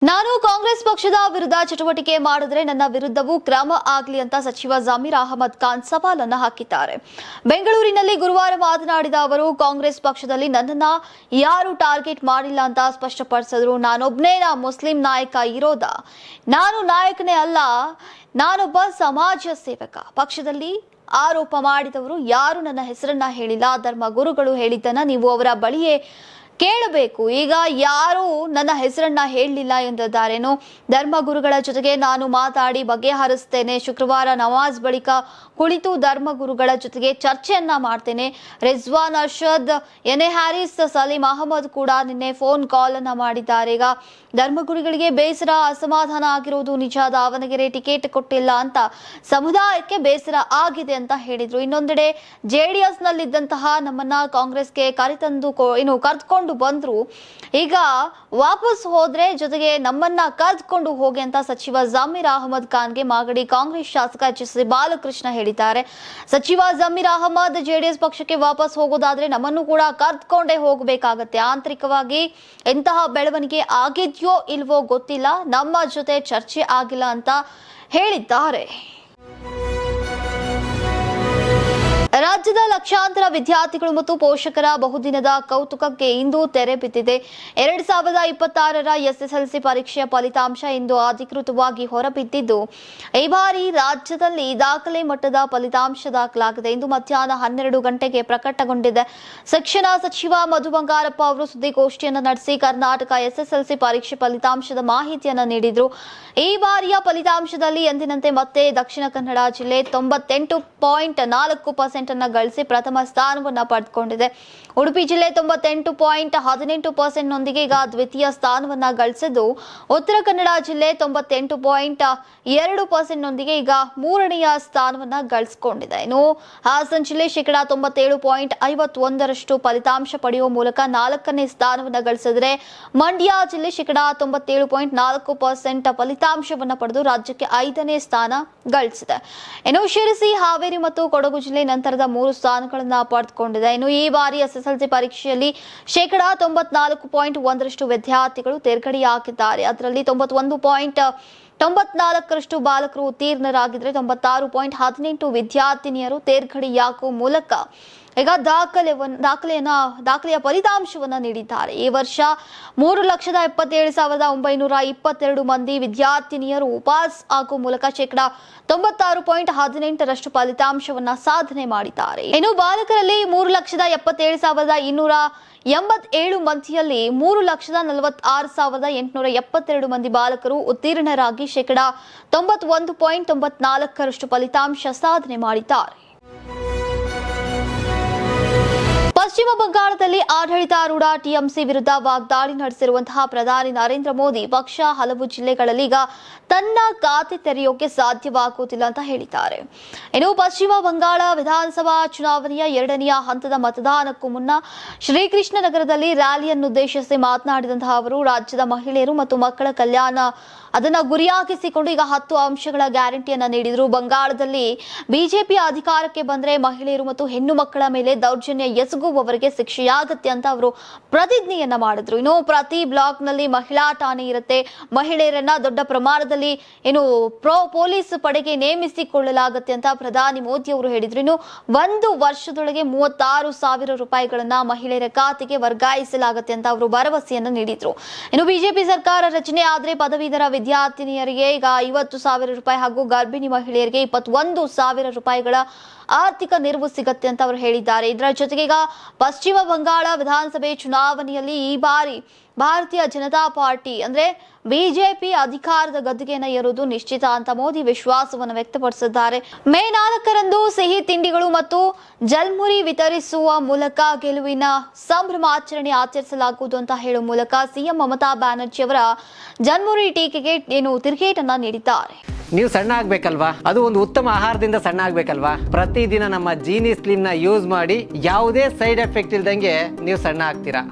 ನಾನು ಕಾಂಗ್ರೆಸ್ ಪಕ್ಷದ ವಿರುದ್ಧ ಚಟುವಟಿಕೆ ಮಾಡಿದ್ರೆ ನನ್ನ ವಿರುದ್ಧವೂ ಕ್ರಮ ಆಗಲಿ ಅಂತ ಸಚಿವ ಜಮೀರ್ ಅಹಮದ್ ಖಾನ್ ಸವಾಲನ್ನು ಹಾಕಿದ್ದಾರೆ. ಬೆಂಗಳೂರಿನಲ್ಲಿ ಗುರುವಾರ ಮಾತನಾಡಿದ ಅವರು, ಕಾಂಗ್ರೆಸ್ ಪಕ್ಷದಲ್ಲಿ ನನ್ನನ್ನ ಯಾರು ಟಾರ್ಗೆಟ್ ಮಾಡಿಲ್ಲ ಅಂತ ಸ್ಪಷ್ಟಪಡಿಸಿದ್ರು. ನಾನೊಬ್ಬನೇ ಮುಸ್ಲಿಂ ನಾಯಕ ಇರೋದ? ನಾನು ನಾಯಕನೇ ಅಲ್ಲ, ನಾನೊಬ್ಬ ಸಮಾಜ ಸೇವಕ. ಪಕ್ಷದಲ್ಲಿ ಆರೋಪ ಮಾಡಿದವರು ಯಾರು ನನ್ನ ಹೆಸರನ್ನ ಹೇಳಿಲ್ಲ. ಧರ್ಮ ಗುರುಗಳು ಹೇಳಿದ್ದನ್ನ ನೀವು ಅವರ ಬಳಿಯೇ ಕೇಳಬೇಕು. ಈಗ ಯಾರು ನನ್ನ ಹೆಸರನ್ನ ಹೇಳಲಿಲ್ಲ ಎಂದಿದ್ದಾರೇನು. ಧರ್ಮಗುರುಗಳ ಜೊತೆಗೆ ನಾನು ಮಾತಾಡಿ ಬಗೆಹರಿಸ್ತೇನೆ. ಶುಕ್ರವಾರ ನಮಾಜ್ ಬಳಿಕ ಕುಳಿತು ಧರ್ಮಗುರುಗಳ ಜೊತೆಗೆ ಚರ್ಚೆಯನ್ನ ಮಾಡ್ತೇನೆ. ರಿಜ್ವಾನ್ ಅರ್ಷದ್, ಎನ್ ಎ ಹ್ಯಾರಿಸ್, ಸಲೀಂ ಅಹಮದ್ ಕೂಡ ನಿನ್ನೆ ಫೋನ್ ಕಾಲ್ ಅನ್ನ ಮಾಡಿದ್ದಾರೆ. ಈಗ ಧರ್ಮಗುರುಗಳಿಗೆ ಬೇಸರ, ಅಸಮಾಧಾನ ಆಗಿರುವುದು ನಿಜ. ದಾವಣಗೆರೆ ಟಿಕೆಟ್ ಕೊಟ್ಟಿಲ್ಲ ಅಂತ ಸಮುದಾಯಕ್ಕೆ ಬೇಸರ ಆಗಿದೆ ಅಂತ ಹೇಳಿದ್ರು. ಇನ್ನೊಂದೆಡೆ ಜೆಡಿಎಸ್ ನಲ್ಲಿದ್ದಂತಹ ನಮ್ಮನ್ನ ಕಾಂಗ್ರೆಸ್ಗೆ ಕರೆದುಕೊಂಡು ಬಂದ್ರು. ಈಗ ವಾಪಸ್ ಹೋದ್ರೆ ಜೊತೆಗೆ ನಮ್ಮನ್ನ ಕರೆದುಕೊಂಡು ಹೋಗಿ ಅಂತ ಸಚಿವ ಜಮೀರ್ ಅಹಮದ್ ಖಾನ್ಗೆ ಮಾಗಡಿ ಕಾಂಗ್ರೆಸ್ ಶಾಸಕ ಎಚ್ ಬಾಲಕೃಷ್ಣ ಹೇಳಿದ್ದಾರೆ. ಸಚಿವ ಜಮೀರ್ ಅಹಮದ್, ಜೆಡಿಎಸ್ ಪಕ್ಷಕ್ಕೆ ವಾಪಸ್ ಹೋಗೋದಾದ್ರೆ ನಮ್ಮನ್ನು ಕೂಡ ಕರೆದುಕೊಂಡೇ ಹೋಗಬೇಕಾಗತ್ತೆ. ಆಂತರಿಕವಾಗಿ ಎಂತಹ ಬೆಳವಣಿಗೆ ಆಗಿದ್ಯೋ ಇಲ್ವೋ ಗೊತ್ತಿಲ್ಲ, ನಮ್ಮ ಜೊತೆ ಚರ್ಚೆ ಆಗಿಲ್ಲ ಅಂತ ಹೇಳಿದ್ದಾರೆ. ರಾಜ್ಯದ ಲಕ್ಷಾಂತರ ವಿದ್ಯಾರ್ಥಿಗಳು ಮತ್ತು ಪೋಷಕರ ಬಹುದಿನದ ಕೌತುಕಕ್ಕೆ ಇಂದು ತೆರೆ ಬಿದ್ದಿದೆ. 2026ರ ಎಸ್ಎಸ್ಎಲ್ಸಿ ಪರೀಕ್ಷೆಯ ಫಲಿತಾಂಶ ಇಂದು ಅಧಿಕೃತವಾಗಿ ಹೊರಬಿದ್ದಿದ್ದು, ಈ ಬಾರಿ ರಾಜ್ಯದಲ್ಲಿ ದಾಖಲೆ ಮಟ್ಟದ ಫಲಿತಾಂಶ ದಾಖಲಾಗಿದೆ. ಇಂದು ಮಧ್ಯಾಹ್ನ 12 ಗಂಟೆಗೆ ಪ್ರಕಟಗೊಂಡಿದೆ. ಶಿಕ್ಷಣ ಸಚಿವ ಮಧು ಬಂಗಾರಪ್ಪ ಅವರು ಸುದ್ದಿಗೋಷ್ಠಿಯನ್ನು ನಡೆಸಿ ಕರ್ನಾಟಕ ಎಸ್ಎಸ್ಎಲ್ಸಿ ಪರೀಕ್ಷೆ ಫಲಿತಾಂಶದ ಮಾಹಿತಿಯನ್ನು ನೀಡಿದರು. ಈ ಬಾರಿಯ ಫಲಿತಾಂಶದಲ್ಲಿ ಎಂದಿನಂತೆ ಮತ್ತೆ ದಕ್ಷಿಣ ಕನ್ನಡ ಜಿಲ್ಲೆ 98.4% ಅನ್ನು ಗಳಿಸಿ ಪ್ರಥಮ ಸ್ಥಾನವನ್ನು ಪಡೆದುಕೊಂಡಿದೆ. ಉಡುಪಿ ಜಿಲ್ಲೆ 98.18% ನೊಂದಿಗೆ ಈಗ ದ್ವಿತೀಯ ಸ್ಥಾನವನ್ನ ಗಳಿಸಿದ್ದು, ಉತ್ತರ ಕನ್ನಡ ಜಿಲ್ಲೆ 98.2% ನೊಂದಿಗೆ ಈಗ ಮೂರನೆಯ ಸ್ಥಾನವನ್ನ ಗಳಿಸಿಕೊಂಡಿದೆ. ಇನ್ನು ಹಾಸನ ಜಿಲ್ಲೆ 97.51% ಫಲಿತಾಂಶ ಪಡೆಯುವ ಮೂಲಕ 4ನೇ ಸ್ಥಾನವನ್ನ ಗಳಿಸಿದರೆ, ಮಂಡ್ಯ ಜಿಲ್ಲೆ 97.4% ಫಲಿತಾಂಶವನ್ನ ಪಡೆದು ರಾಜ್ಯಕ್ಕೆ 5ನೇ ಸ್ಥಾನ ಗಳಿಸಿದೆ. ಇನ್ನು ಶಿರಸಿ, ಹಾವೇರಿ ಮತ್ತು ಕೊಡಗು ಜಿಲ್ಲೆ ನಂತರದ 3 ಸ್ಥಾನಗಳನ್ನ ಪಡೆದುಕೊಂಡಿದೆ. ಇನ್ನು ಈ ಬಾರಿ ಎಸ್ಎಸ್ಎಲ್ಸಿ ಪರೀಕ್ಷೆಯಲ್ಲಿ 94.1% ವಿದ್ಯಾರ್ಥಿಗಳು ತೇರ್ಗಡೆಯಾಗಿದ್ದಾರೆ. ಅದರಲ್ಲಿ 91.94% ಬಾಲಕರು ಉತ್ತೀರ್ಣರಾಗಿದ್ದರೆ 96.18% ವಿದ್ಯಾರ್ಥಿನಿಯರು ತೇರ್ಗಡೆಯಾಗುವ ಮೂಲಕ ಈಗ ದಾಖಲೆಯ ಫಲಿತಾಂಶವನ್ನ ನೀಡಿದ್ದಾರೆ. ಈ ವರ್ಷ 3,77,922 ಮಂದಿ ವಿದ್ಯಾರ್ಥಿನಿಯರು ಪಾಸ್ ಆಗುವ ಮೂಲಕ 96.18% ಫಲಿತಾಂಶವನ್ನ ಸಾಧನೆ ಮಾಡಿದ್ದಾರೆ. ಇನ್ನು ಬಾಲಕರಲ್ಲಿ 3,77,287 ಮಂದಿಯಲ್ಲಿ 3,46,872 ಮಂದಿ ಬಾಲಕರು ಉತ್ತೀರ್ಣರಾಗಿ 91.94% ಫಲಿತಾಂಶ ಸಾಧನೆ ಮಾಡಿದ್ದಾರೆ. ಪಶ್ಚಿಮ ಬಂಗಾಳದಲ್ಲಿ ಆಡಳಿತಾರೂಢ ಟಿಎಂಸಿ ವಿರುದ್ಧ ವಾಗ್ದಾಳಿ ನಡೆಸಿರುವಂತಹ ಪ್ರಧಾನಿ ನರೇಂದ್ರ ಮೋದಿ, ಪಕ್ಷ ಹಲವು ಜಿಲ್ಲೆಗಳಲ್ಲಿ ಈಗ ತನ್ನ ಖಾತೆ ತೆರೆಯೋಕೆ ಸಾಧ್ಯವಾಗುವುದಿಲ್ಲ ಅಂತ ಹೇಳಿದ್ದಾರೆ. ಇನ್ನು ಪಶ್ಚಿಮ ಬಂಗಾಳ ವಿಧಾನಸಭಾ ಚುನಾವಣೆಯ 2ನೇ ಹಂತದ ಮತದಾನಕ್ಕೂ ಮುನ್ನ ಶ್ರೀಕೃಷ್ಣನಗರದಲ್ಲಿ ರ್ಯಾಲಿಯನ್ನುದ್ದೇಶಿಸಿ ಮಾತನಾಡಿದಂತಹ ಅವರು, ರಾಜ್ಯದ ಮಹಿಳೆಯರು ಮತ್ತು ಮಕ್ಕಳ ಕಲ್ಯಾಣ ಅದನ್ನ ಗುರಿಯಾಗಿಸಿಕೊಂಡು ಈಗ 10 ಅಂಶಗಳ ಗ್ಯಾರಂಟಿಯನ್ನ ನೀಡಿದ್ರು. ಬಂಗಾಳದಲ್ಲಿ ಬಿಜೆಪಿ ಅಧಿಕಾರಕ್ಕೆ ಬಂದ್ರೆ ಮಹಿಳೆಯರು ಮತ್ತು ಹೆಣ್ಣು ಮಕ್ಕಳ ಮೇಲೆ ದೌರ್ಜನ್ಯ ಎಸಗುವವರಿಗೆ ಶಿಕ್ಷೆಯಾಗತ್ತೆ ಅಂತ ಅವರು ಪ್ರತಿಜ್ಞೆಯನ್ನ ಮಾಡಿದ್ರು. ಇನ್ನು ಪ್ರತಿ ಬ್ಲಾಕ್ ನಲ್ಲಿ ಮಹಿಳಾ ಠಾಣೆ ಇರುತ್ತೆ. ಮಹಿಳೆಯರನ್ನ ದೊಡ್ಡ ಪ್ರಮಾಣದಲ್ಲಿ ಪೊಲೀಸ್ ಪಡೆಗೆ ನೇಮಿಸಿಕೊಳ್ಳಲಾಗುತ್ತೆ ಅಂತ ಪ್ರಧಾನಿ ಮೋದಿ ಅವರು ಹೇಳಿದ್ರು. ಇನ್ನು 1 ವರ್ಷದೊಳಗೆ 36,000 ರೂಪಾಯಿಗಳನ್ನ ಮಹಿಳೆಯರ ಖಾತೆಗೆ ವರ್ಗಾಯಿಸಲಾಗುತ್ತೆ ಅಂತ ಅವರು ಭರವಸೆಯನ್ನು ನೀಡಿದ್ರು. ಇನ್ನು ಬಿಜೆಪಿ ಸರ್ಕಾರ ರಚನೆ ಆದ್ರೆ ಪದವೀಧರ ವಿದ್ಯಾರ್ಥಿನಿಯರಿಗೆ ಈಗ 50,000 ರೂಪಾಯಿ ಹಾಗೂ ಗರ್ಭಿಣಿ ಮಹಿಳೆಯರಿಗೆ 21,000 ರೂಪಾಯಿಗಳ ಆರ್ಥಿಕ ನೆರವು ಸಿಗತ್ತೆ ಅಂತ ಅವರು ಹೇಳಿದ್ದಾರೆ. ಇದರ ಜೊತೆಗೆ ಈಗ ಪಶ್ಚಿಮ ಬಂಗಾಳ ವಿಧಾನಸಭೆ ಚುನಾವಣೆಯಲ್ಲಿ ಈ ಬಾರಿ ಭಾರತೀಯ ಜನತಾ ಪಾರ್ಟಿ ಅಂದ್ರೆ ಬಿಜೆಪಿ ಅಧಿಕಾರದ ಗದ್ದುಗೆಯನ್ನು ಏರುವುದು ನಿಶ್ಚಿತ ಅಂತ ಮೋದಿ ವಿಶ್ವಾಸವನ್ನು ವ್ಯಕ್ತಪಡಿಸಿದ್ದಾರೆ. ಮೇ 4ರಂದು ಸಿಹಿ ತಿಂಡಿಗಳು ಮತ್ತು ಜಲ್ಮುರಿ ವಿತರಿಸುವ ಮೂಲಕ ಗೆಲುವಿನ ಸಂಭ್ರಮಾಚರಣೆ ಆಚರಿಸಲಾಗುವುದು ಅಂತ ಹೇಳುವ ಮೂಲಕ ಸಿಎಂ ಮಮತಾ ಬ್ಯಾನರ್ಜಿ ಅವರ ಜಲ್ಮುರಿ ಟೀಕೆಗೆ ತಿರುಗೇಟನ್ನ ನೀಡಿದ್ದಾರೆ. ನೀವು ಸಣ್ಣ ಆಗ್ಬೇಕಲ್ವಾ? ಅದು ಒಂದು ಉತ್ತಮ ಆಹಾರದಿಂದ ಸಣ್ಣ ಆಗ್ಬೇಕಲ್ವಾ? ಪ್ರತಿದಿನ ನಮ್ಮ ಜೀನಿ ಸ್ಲಿಮ್ ನ ಯೂಸ್ ಮಾಡಿ ಯಾವುದೇ ಸೈಡ್ ಎಫೆಕ್ಟ್ ಇಲ್ದಂಗೆ ನೀವು ಸಣ್ಣ ಆಗ್ತೀರಾ.